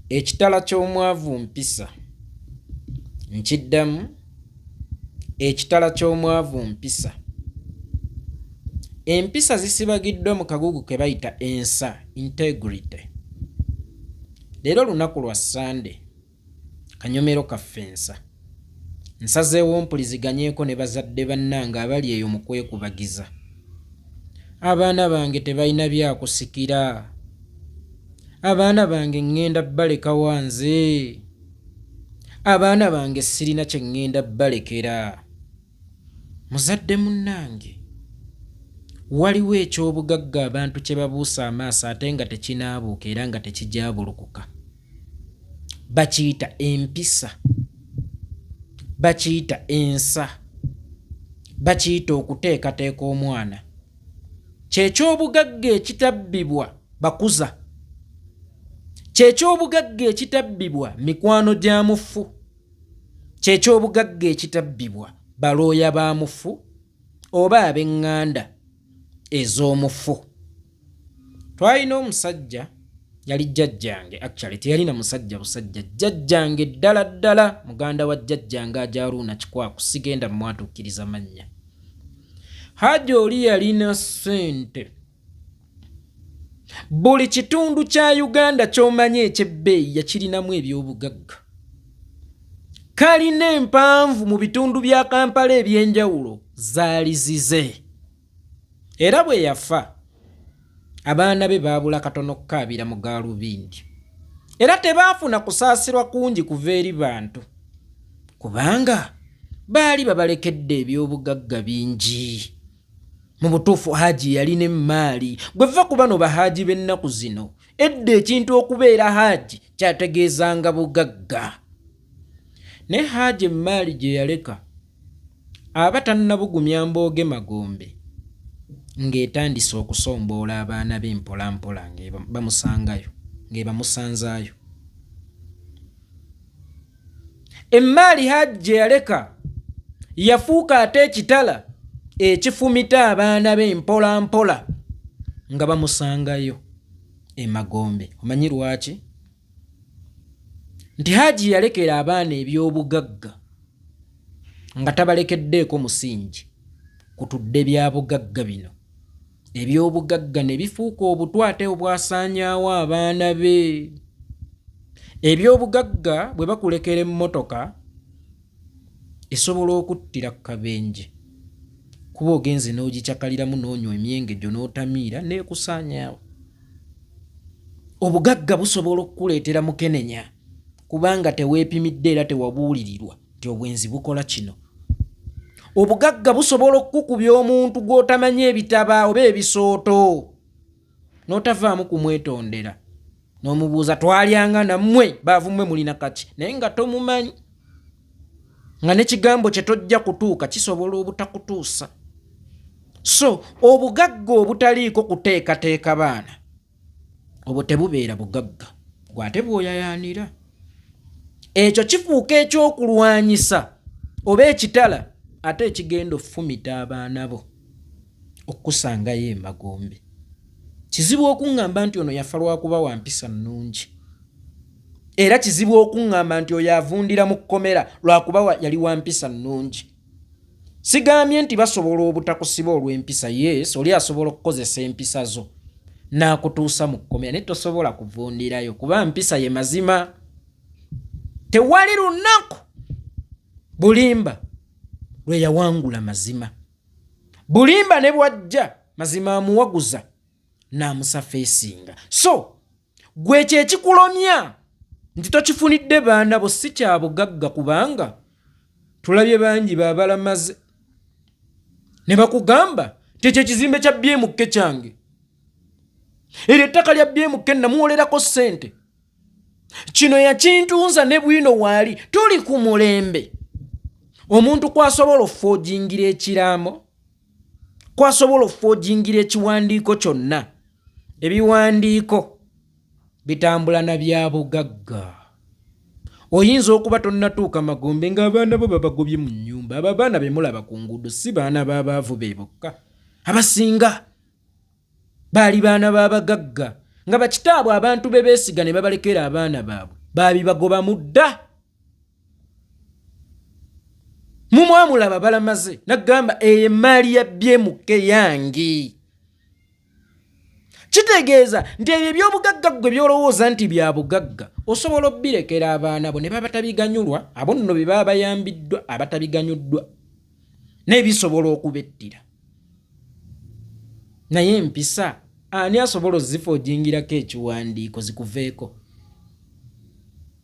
Ekitala ky'omwavu mpisa. Nkiddamu, ekitala ky'omwavu mpisa. Empisa zisibagiddwa mu kagugu ke bayita ensa, integrity. Leero lunaku lwa Sande, kanyomero kaffe ensa. Nsazeewo mpuliziganyeeko ne bazadde bannange abali eyo mu kwekubagiza. Abaana bange tebalina byakusikira. Abaana bange ŋŋenda baleka wanze. Abaana bange sirina kye ŋŋenda balekera. Muzadde munnange, waliwo eky'obugagga abantu kye babuusa amaaso ate nga tekinaabuuka era nga tekijabulukuka. Bakiyita empisa. Bakiyita ensa. Bakiyita okuteekateeka omwana. Kyekyobugagga ekitabbibwa bakuza. Kyekyobugagga ekitabbibwa mikwano gya mufu. Kyekyobugagga ekitabbibwa balooya ba mufu oba ab'eŋŋanda ez'omufu. Twalina omusajja yali jjajjange, actually teyalina musajja busajja, jjajjange ddala ddala, muganda wa jjajjange Ajaruuna Kikwaku, sigenda mwatuukiriza mannya. Hajji oli yalina ssente. Buli kitundu kya Uganda ky'omanyi eky'ebbeeyi yakirinamu eby'obugagga. Kalina empanvu mu bitundu bya Kampala eby'enjawulo zaali zize. Era bwe yafa, abaana be baabula katono kukaabira mu gaalubindi. Era tebaafuna kusaasirwa kungi kuva eri bantu, kubanga baali babalekedde eby'obugagga bingi. Mu butuufu Hajji yalina emmaali. Gwe vva ku bano bahaaji b'ennaku zino, edda ekintu okubeera Hajji kyategeezanga bugagga. Ne Hajji emmaali gye yaleka aba tannabugumya mbooge magombe, ng'etandise okusomboola abaana be mpolampola ng'ebamusangayo, ng'ebamusanzaayo. Emmaali Hajji gye yaleka yafuuka ate ekitala ekifumita abaana be mpolampola nga bamusangayo emagombe. Omanyi lwaki? Nti Hajji yalekera abaana eby'obugagga nga tabalekeddeeko musingi kutudde bya bugagga bino. Eby'obugagga ne bifuuka obutwate obwasaanyaawo abaana be. Eby'obugagga bwe bakulekera emmotoka esobola okuttira ku kabenje, kuba ogenze n'ogicyakaliramu n'onywa emyenge gyo n'otamiira n'ekusaanyaawo. Obugagga busobola okukuleetera mukenenya kubanga teweepimidde era tewabuulirirwa nti obwenzi bukola kino. Obugagga busobola okukubya omuntu gw'otamanyi ebitaba oba ebisooto n'otavaamu kumwetondera, n'omubuuza twalyanga nammwe baavumwe mulina kaki, naye nga tomumanyi, nga n'ekigambo kye tojja kutuuka kisobola obutakutuusa. So obugagga obutaliiko kuteekateeka baana, obwo tebubeera bugagga, gwate bw'oyayaanira. Ekyo kifuuka ekyokulwanyisa oba ekitala ate ekigenda okufumita abaana bo okukusangayo emagombe. Kizibu okuŋŋamba nti ono yafa lwakuba wa mpisa nnungi, era kizibu okuŋŋamba nti oyo avundira mu kkomera lwakuba yali wa mpisa nnungi. Sigambye nti basobola obutakusiba olw'empisa. Yes, oli asobola okukozesa empisa zo n'akutuusa mu kkomera, naye tosobola kuvundirayo kuba mpisa ye mazima. Tewali lunaku Bulimba lwe yawangula mazima. Bulimba ne bwajja mazima amuwaguza n'amusa feesinga. So gwe ekyo ekikulomya nti tokifunidde baana bo si kya bugagga, kubanga tulabye bangi baabalamaze ne bakugamba ti ekyo ekizimbe kya BMK kyange, eryo ettaka lya BMK namuwolerako ssente, kino yakintunza ne bwino waali tuli ku mulembe. Omuntu kwasobola ofojingira ekiraamo, kwasobola ofojingira ekiwandiiko kyonna. Ebiwandiiko bitambula na bya bugagga. Oyinza okuba tonnatuuka magombe ng'abaana bo babagobye mu nnyumba. Abo abaana be mulaba ku nguudo si baana b'abaavu be bokka, abasinga baali baana b'abagagga nga bakitaabwe abantu be beesiga ne babalekera abaana baabwe baabibagoba mudda. Mumwamulaba balamaze nagamba eyo emmaali ya byemuke yange. Kitegeeza nti ebyo eby'obugagga gwe byolowooza nti bya bugagga osobola obbirekera abaana bo ne baba tabiganyulwa, abo nno be baba bayambiddwa abatabiganyuddwa n'ebisobola okubettira. Naye empisa ani asobola ozifojingirako ekiwandiiko zikuveeko?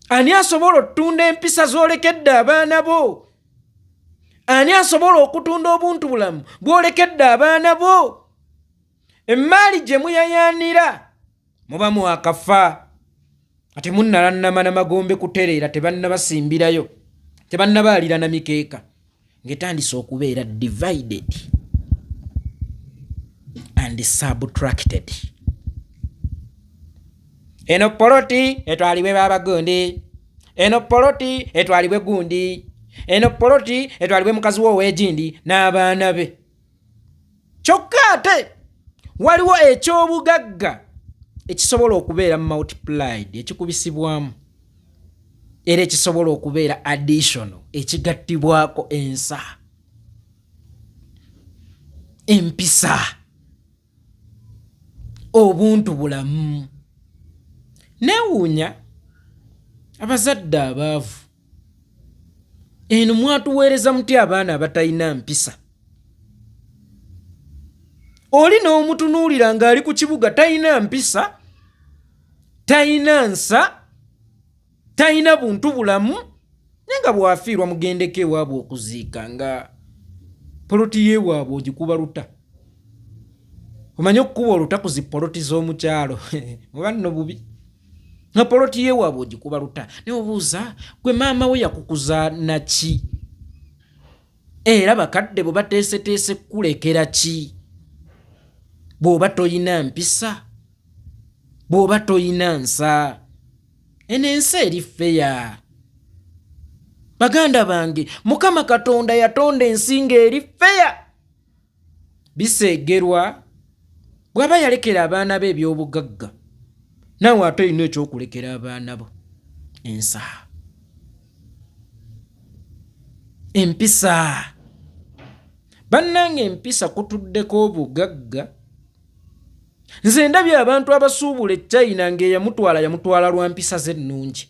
Ani asobola otunda empisa z'olekedde abaana bo? Ani asobola okutunda obuntu bulamu bw'olekedde abaana bo? Emmaali gye muyayaanira muba mwakafa. Ate munnalannama n'amagombe kutereera tebannabasimbirayo, tebannabaalira na mikeeka ng'etandise okubeera divided and subtracted. Eno poloti etwalibwe babagundi, eno poloti etwalibwe gundi, eno poloti etwalibwe mukazi w'ow'egindi n'abaana be. Kyokka ate waliwo eky'obugagga ekisobola okubeera multiplied, ekikubisibwamu, era ekisobola okubeera additional, ekigattibwako ensa, empisa, obuntu bulamu. Neewuunya abazadde abaavu, eno mwatuweereza muti abaana abatalina mpisa? Oli n'omutunuulira ng'ali ku kibuga talina mpisa, talina nsa, talina buntu bulamu, naye nga bw'afiirwa mugendeko ewaabwe okuziika nga poloti y'ewaabwe ogikuba luta. Omanyi okukuba oluta ku zipoloti z'omukyalo oba nno bubi. Nga poloti y'ewaabwe ogikuba luta. Naye obuuza gwe maama we yakukuza naki? Era bakadde bo bateeseteese kukulekera ki? Bw'oba toyina mpisa, bw'oba toyina nsa, eno ensi eri feya. Baganda bange, Mukama Katonda yatonda ensi ng'eri feya. Biseegerwa bw'aba yalekera abaana be eby'obugagga, naawe ate olina ekyokulekera abaana bo, ensa, empisa. Bannange empisa kutuddeko obugagga. Nze ndabye abantu abasuubula China ng'eyamutwala lwa mpisa ze ennungi.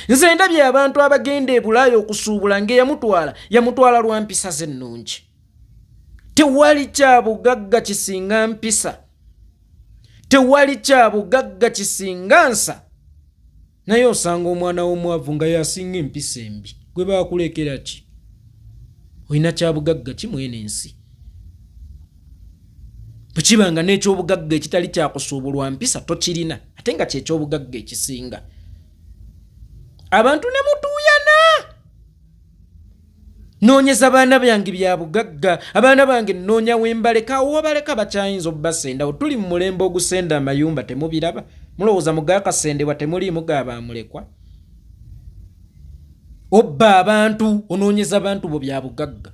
Nze ndabye abantu abagenda e Bulaaya okusuubula ng'eyamutwala lwa mpisa ze ennungi. Tewali kya bugagga kisinga mpisa, tewali kya bugagga kisinga nsa. Naye osanga omwana w'omwavu nga yasinga empisa embi, gwe baakulekera ki? Olina kya bugagga ki mweno ensi? Bwe kibanga n'ekyobugagga ekitali kyakusuubulwa mpisa tokirina, ate nga kyekyobugagga ekisinga. Abantu ne mutuuyana. Noonyeza baana bange bya bugagga, abaana bange nnoonya wembaleka, owabaleka bakyayinza obbasendawo. Tuli mu mulembe ogusenda amayumba temubiraba? Mulowooza mugaakasendebwa temuliimu gaabamulekwa? Obba abantu, onoonyeza abantu bo bya bugagga.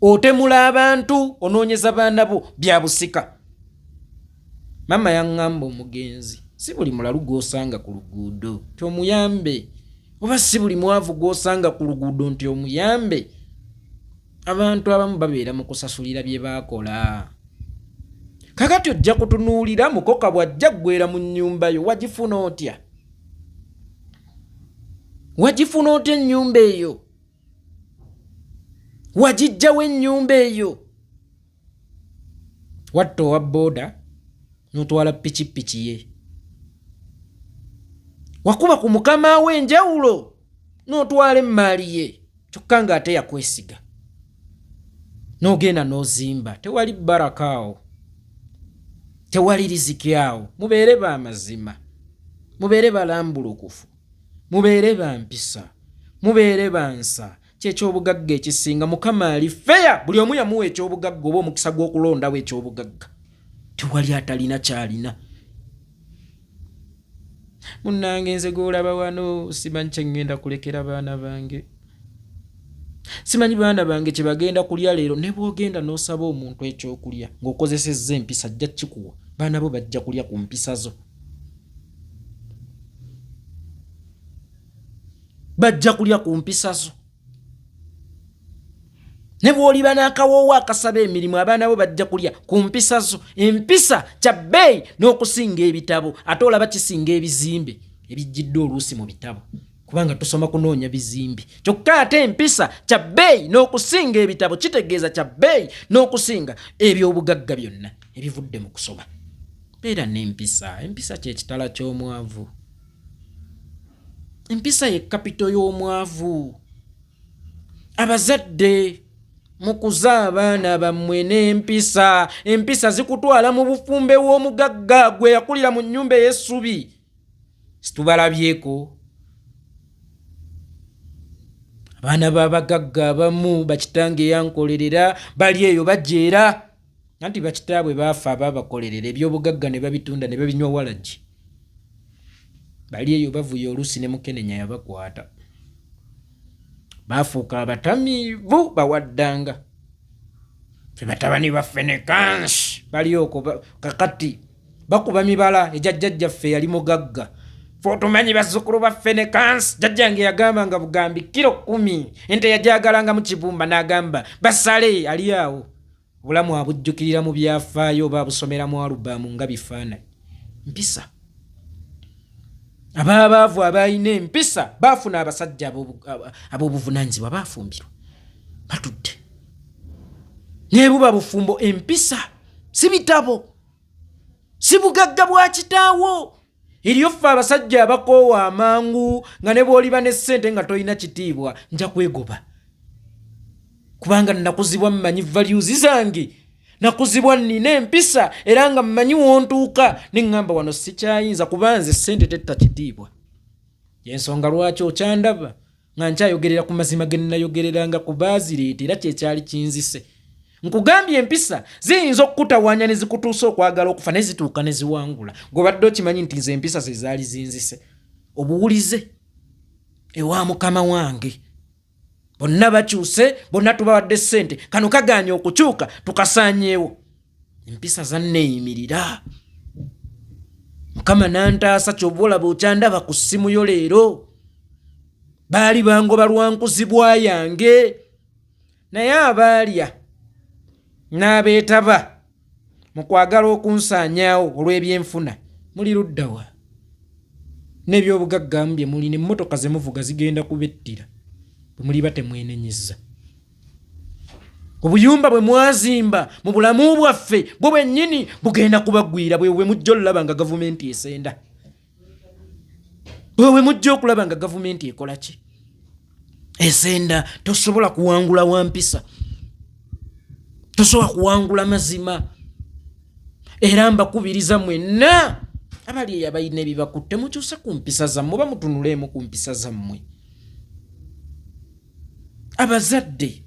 Otemula abantu, onoonyeza baana bo bya busika. Mama yaŋŋamba omugenzi, si buli mulalu gw'osanga ku luguudo nti omuyambe, oba si buli mwavu gw'osanga ku luguudo nti omuyambe. Abantu abamu babeera mu kusasulira bye baakola. Kakati ojja kutunuulira mukoka bw'ajja ggwera mu nnyumba yo, wagifuna otya? Wagifuna otya ennyumba eyo? Wagijjawo ennyumba eyo? Watta owa booda n'otwala pikipiki ye. Wakuba ku mukama we enjawulo n'otwala emmaali ye, kyokka ng'ate yakwesiga. N'ogenda n'ozimba, tewali baraka awo, tewali riziki awo. Mubeere ba mazima, mubeere balambulukufu, mubeere ba mpisa, mubeere ba nsa. Kyekyobugagga ekisinga. Mukama ali feya, buli omu yamuwa ekyobugagga oba omukisa gw'okulondawo ekyobugagga. Tewali atalina kyalina. Munnange nze gw'olaba wano simanyi kye ŋŋenda kulekera baana bange. simanyi baana bange kye bagenda kulya leero ne bw'ogenda n'osaba omuntu ekyokulya ng'okozesezza empisa ajja kikuwa baana bo bajja kulya ku mpisa zo bajja kulya ku mpisa zo ne bw'oliba n'akawoowo akasaba emirimu abaana bo bajja kulya ku mpisa zo empisa kya bbeeyi n'okusinga ebitabo ate olaba kisinga ebizimbe ebijjiddwa oluusi mu bitabo kubanga tusoma kunoonya bizimbi kyokka ate empisa kya bbeeyi n'okusinga ebitabo kitegeeza kya bbeeyi n'okusinga ebyobugagga byonna ebivudde mu kusoma beera n'empisa empisa kyekitala ky'omwavu empisa ye kapito y'omwavu abazadde mukuza abaana bammwe n'empisa empisa zikutwala mu bufumbe w'omugagga gwe yakulira mu nnyumba ey'essubi situbalabyeko abaana b'abagagga abamu bakitange yankolerera bali eyo bajeera anti bakitaabwe baafa ababakolerera ebyobugagga ne babitunda ne babinywa walagi bali eyo bavuye oluusi ne Mukenenya yabakwata baafuuka abatamiivu bawaddanga fe batabani ba Fenekans bali okwo kakati bakuba mibala ejjajjaffe yali mugagga fotumanyi bazzukulu ba Fenekans jjajjange yagamba nga bugambi kilo 10 ente yajagalanga mu kibumba n'agamba basale ali awo obulamu abujjukirira mu byafaayo babusomera mu alubamu nga bifaananyi mpisa ababaavu abayina empisa baafuna abasajja ab'obuvunaanyizibwa baafumbirwa batudde nebuba bufumbo empisa si bitabo si bugagga bwa kitaawo eriyo ffe abasajja abakoowa amangu nga ne bw'oliba ne ssente nga tolina kitiibwa nja kwegoba kubanga nakuzibwa mmanyi values zange nakuzibwa nina empisa era nga mmanyi wontuuka neŋŋamba wano sikyayinza kubanze ssente tetta kitiibwa yensonga lwaki okyandaba nga nkyayogerera ku mazima ge nnayogereranga ku baazireeta era kyekyali kinzise nkugambye empisa ziyinza okukutawaanya ne zikutuusa okwagala okufa ne zituuka ne ziwangula ng'obadde okimanyi nti nze empisa ze zaali zinzise obuwulize ewa mukama wange bonna bakyuse bonna tubawadde ssente kano kaganya okukyuka tukasaanyeewo empisa zanneeyimirira mukama nantaasa ky'oba olaba okyandaba ku ssimu yo leero baali bangoba lwankuzibwa yange naye abaalya n'abeetaba mu kwagala okunsaanyaawo olw'ebyenfuna muli luddawa n'ebyobugaggamu bye muli n'emmotoka ze muvuga zigenda kubettira bwe muli batemwenenyezza obuyumba bwe mwazimba mu bulamu bwaffe bwe bwennyini bugenda kubagwira bwe mujja olulaba nga gavumenti esenda bwe mujja okulaba nga gavumenti ekola ki esenda tosobola kuwangula wampisa tosobola kuwangula mazima era mbakubiriza mwenna abali eyo abalina ebibakutte mukyuse ku mpisa zammwe oba mutunuleemu ku mpisa zammwe abazadde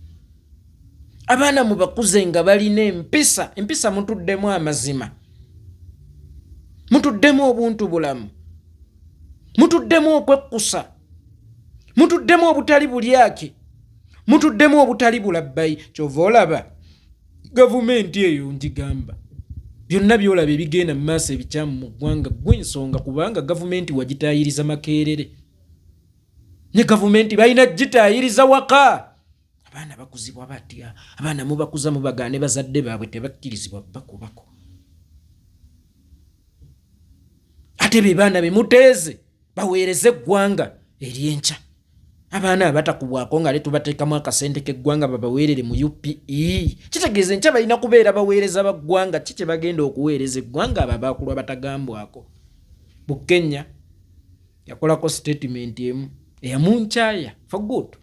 abaana mubakuze nga balina empisa mutuddemu amazima mutuddemu obuntu bulamu mutuddemu okwekkusa mutuddemu obutali bulyake mutuddemu obutali bulabbayi kyova olaba gavumenti eyo ngigamba byonna byolaba ebigenda mu maaso ebikyamu mu ggwanga gw'ensonga kubanga gavumenti wagitaayiriza makeerere ne gavumenti balina gitaayiriza waka abaana bakuzibwa batya abaana mubakuza mubagaane bazadde baabwe tebakkirizibwa bakubako ate be baana be muteeze baweereze eggwanga ery'enkya abaana abatakubwako nga letubateekamu akasente k'eggwanga babaweerere mu UPE kitegeeza enkya balina kubeera baweereza baggwanga ki kye bagenda okuweereza eggwanga abo abaakulwa batagambwako Bukenya yakolako statement emu eyamunkyaya for good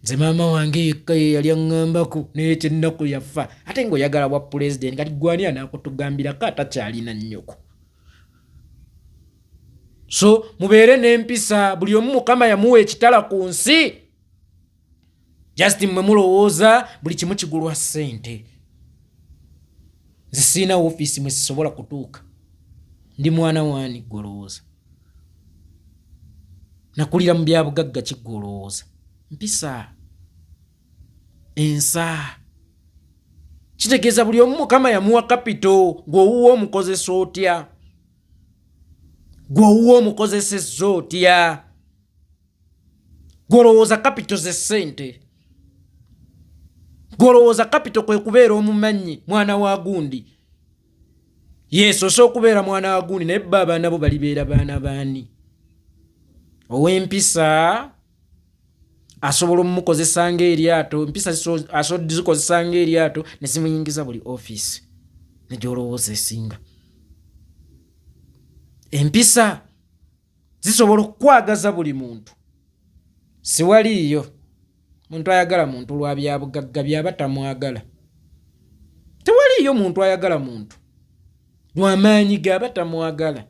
nze maama wange yekka ye yali aŋŋambako naye kyennaku yafa ate ng'oyagala bwa pulezidenti kati gwani anaakutugambirako atakyalina nnyoko so mubeere n'empisa buli omu mukama yamuwa ekitala ku nsi just mmwe mulowooza buli kimu kigulwa ssente nze siina woofiisi mwe sisobola kutuuka ndi mwana waani golowooza nakulira mu byabugagga kiggolowooza mpisa ensa. Kitegeeza buli omu Mukama yamuwa kapito, gw'owuwa omukozesa otya? Gw'owuwa omukozesezza otya? Gw'olowooza kapito ze ssente? Gw'olowooza kapito kwe kubeera omumanyi mwana wa gundi? Yeesoose okubeera mwana wa gundi naye bba abaana bo balibeera baana baani? Ow'empisa asobola omukozesa ng'eryato, empisa asobola zikozesa ng'eryato ne zimuyingiza buli ofiisi ne gy'olowooza esinga. Empisa zisobola okukwagaza buli muntu. Siwaliiyo muntu ayagala muntu lwa bya bugagga byaba tamwagala. Tewaliiyo muntu ayagala muntu lw'amaanyi gaba tamwagala.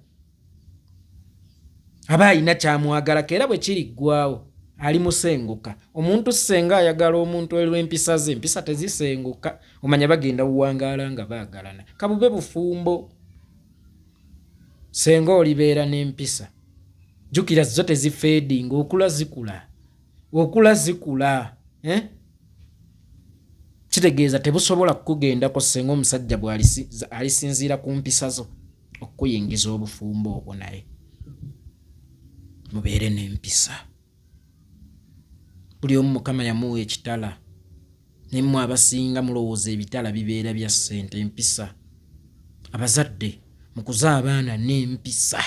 Aba alina kyamwagala era bwe kiriggwawo ali musenguka. Omuntu senga ayagala omuntu olw'empisa ze, empisa tezisenguka. Omanya bagenda buwangaala nga baagalana. Kabube bufumbo. Senga olibeera n'empisa, jjukira zo tezifeedinga, okula zikula. Okula zikula. Kitegeeza tebusobola kukugendako senga omusajja alisinziira ku mpisa zo okuyingiza obufumbo obwo. Naye mubeere n'empisa. Buli omu Mukama yamuwa ekitala, naye mmwe abasinga mulowooza ebitala bibeera bya ssente. Empisa. Abazadde mukuze abaana n'empisa.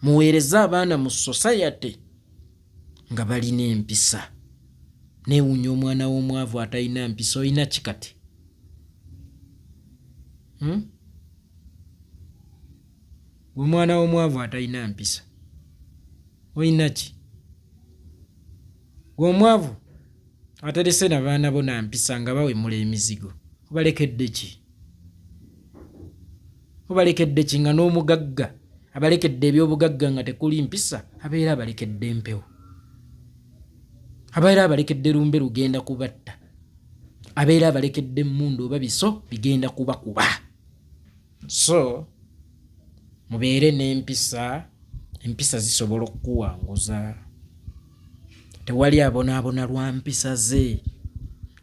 Muweereze abaana mu society nga balina empisa. Neewuunya omwana w'omwavu atalina mpisa, olina kikati? Omwana w'omwavu atalina mpisa olina ki? Omwavu aterese na baana bo na mpisa nga bawemula emizigo, obalekedde ki? Obalekedde ki? Nga n'omugagga abalekedde ebyobugagga nga tekuli mpisa, abeera abalekedde empewo, abeera abalekedde lumbe lugenda kubatta, abeera abalekedde emmundu oba biso bigenda kubakuba. So mubeere n'empisa. Empisa zisobola okukuwanguza. Tewali abonaabona lwa mpisa ze.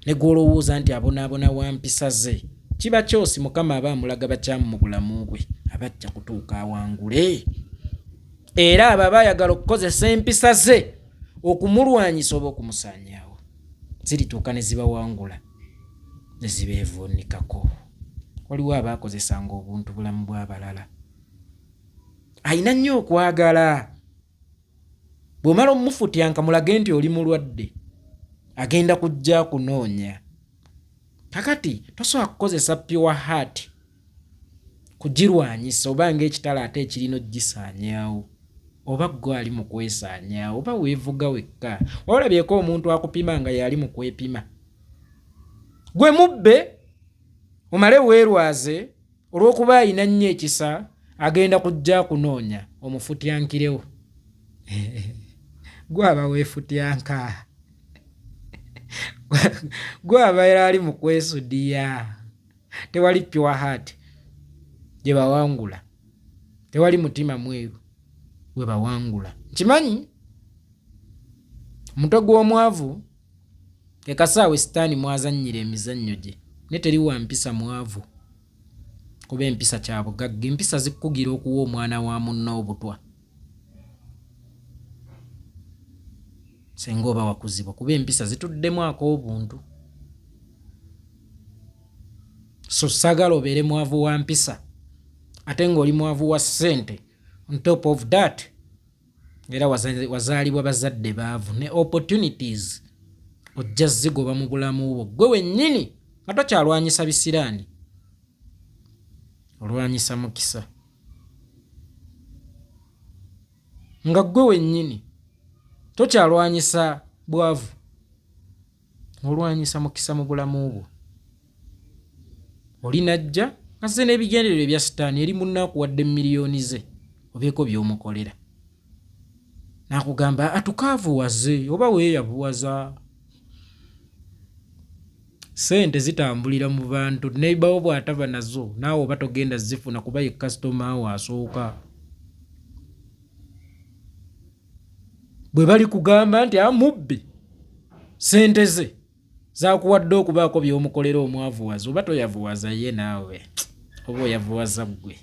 Ne gw'olowooza nti abonaabona wa mpisa ze, kiba kyosi Mukama aba amulaga bakyamu mu bulamu bwe, abajja kutuuka awangule. Era abo abayagala okukozesa empisa ze okumulwanyisa oba okumusaanyaawo, zirituuka ne zibawangula ne zibeevuunikako. Waliwo abaakozesanga obuntu bulamu bw'abalala. Ayina nnyo okwagala. Bw'omala omufutyanka mulage nti oli mulwadde, agenda kujja kunoonya. Kakati tosobola kukozesa pure heart kugirwanyisa, oba ng'ekitala ate ekirina ogisaanyaawo, oba ggwe ali mu kwesaanyaawo, oba weevuga wekka. Olabyeko omuntu akupima nga yali mu kwepima. Gwe mubbe omale weerwaze olw'okuba ayina nnyo ekisa, agenda kujja kunoonya omufutyankirewo. Gwe aba weefutyanka. Gwe abeera ali mu kwesudiya. Tewali pure heart gye bawangula, tewali mutima mweru gwe bawangula. Kimanyi omutwe gw'omwavu ekasaawe sitaani mwazannyira emizannyo gye, ne teri wa mpisa mwavu, kuba empisa kya bugagga. Empisa zikugira okuwa omwana wa munno obutwa senga oba wakuzibwa, kuba empisa zituddemu ak'obuntu. So sagala obeere mwavu wa mpisa ate ng'oli mwavu wa ssente. On top of that, era wazaalibwa bazadde baavu ne opportunities ojja zigoba mu bulamu bwo gwe wennyini nga tokyalwanyisa bisiraani, olwanyisa mukisa. Nga gwe wennyini tokyalwanyisa bwavu, olwanyisa mukisa mu bulamu bwo. Oli najja azze n'ebigendererwa ebya sitaani eri munnakuwadde miliyoni ze obeeko by'omukolera, n'akugamba atukaavuwaze oba weeyavuwaza. Sente zitambulira mu bantu, neighbour bw'ataba nazo naawe oba togenda zifuna kuba ye kasitoma wo asooka. Bwe bali kugamba nti amubbi sente ze, zaakuwadde okubaako by'omukolera omwavuwaza oba toyavuwaza ye naawe oba oyavuwaza ggwe.